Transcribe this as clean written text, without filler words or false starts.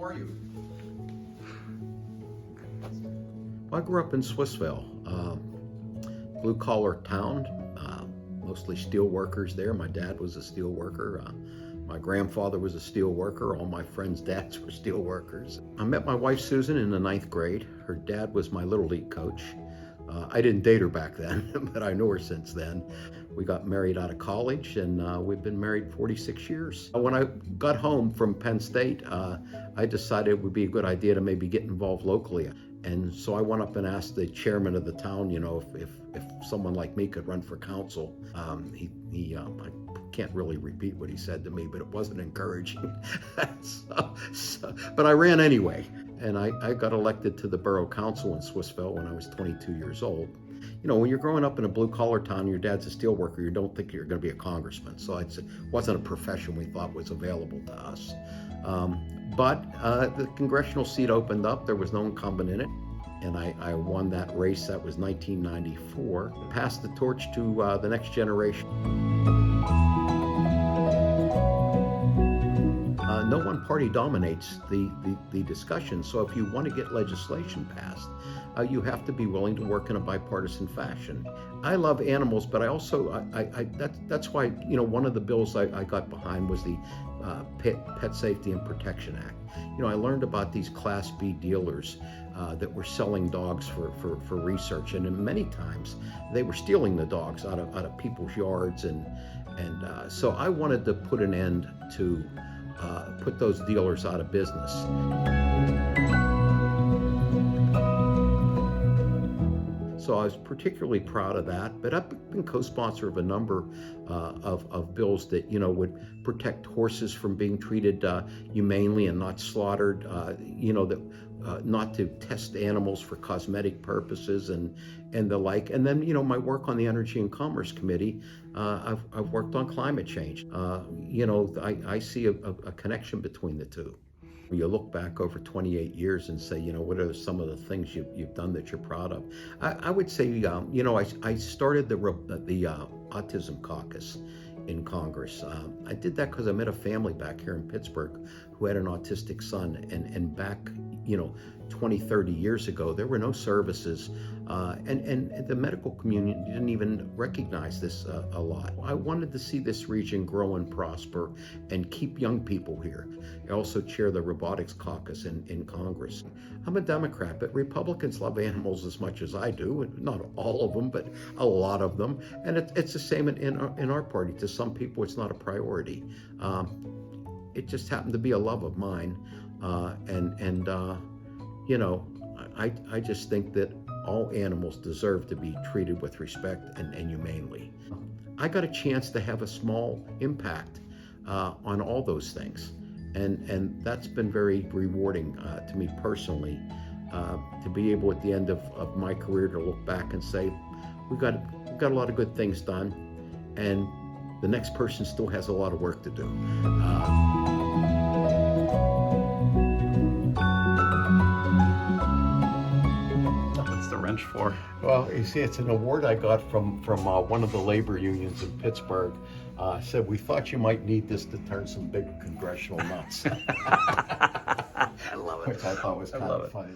are you? I grew up in Swissvale, blue-collar town, mostly steel workers there. My dad was a steel worker. My grandfather was a steel worker. All my friends' dads were steel workers. I met my wife Susan in the 9th grade. Her dad was my Little League coach. I didn't date her back then, but I know her since then. We got married out of college, and we've been married 46 years. When I got home from Penn State, I decided it would be a good idea to maybe get involved locally. And so I went up and asked the chairman of the town, you know, if someone like me could run for council. I can't really repeat what he said to me, but it wasn't encouraging. But I ran anyway, and I got elected to the borough council in Swissvale when I was 22 years old. You know, when you're growing up in a blue-collar town, your dad's a steel worker, you don't think you're going to be a congressman. So it wasn't a profession we thought was available to us. But the congressional seat opened up. There was no incumbent in it, and I won that race. That was 1994. Passed the torch to the next generation. No one party dominates the discussion, so if you want to get legislation passed, you have to be willing to work in a bipartisan fashion. I love animals, but I also, that's why, you know, one of the bills I got behind was the Pet Safety and Protection Act. You know, I learned about these Class B dealers that were selling dogs for research, and many times they were stealing the dogs out of people's yards, and so I wanted to put an end to put those dealers out of business. So I was particularly proud of that, but I've been co-sponsor of a number of bills that, you know, would protect horses from being treated humanely and not slaughtered, you know, that not to test animals for cosmetic purposes and the like. And then, you know, my work on the Energy and Commerce Committee, I've worked on climate change. You know, I see a connection between the two. You look back over 28 years and say, you know, what are some of the things you've done that you're proud of? I would say, you know, I started the Autism Caucus in Congress. I did that because I met a family back here in Pittsburgh who had an autistic son, and back, you know, 20, 30 years ago, there were no services, and the medical community didn't even recognize this a lot. I wanted to see this region grow and prosper and keep young people here. I also chair the Robotics Caucus in Congress. I'm a Democrat, but Republicans love animals as much as I do. Not all of them, but a lot of them. And it's the same in our party. To some people, it's not a priority. It just happened to be a love of mine, you know, I just think that all animals deserve to be treated with respect and humanely. I got a chance to have a small impact on all those things, and that's been very rewarding to me personally, to be able at the end of my career to look back and say, we've got a lot of good things done, and the next person still has a lot of work to do. For? Well, you see, it's an award I got from one of the labor unions in Pittsburgh. Said, we thought you might need this to turn some big congressional nuts. I love it. Which I thought was kind of funny.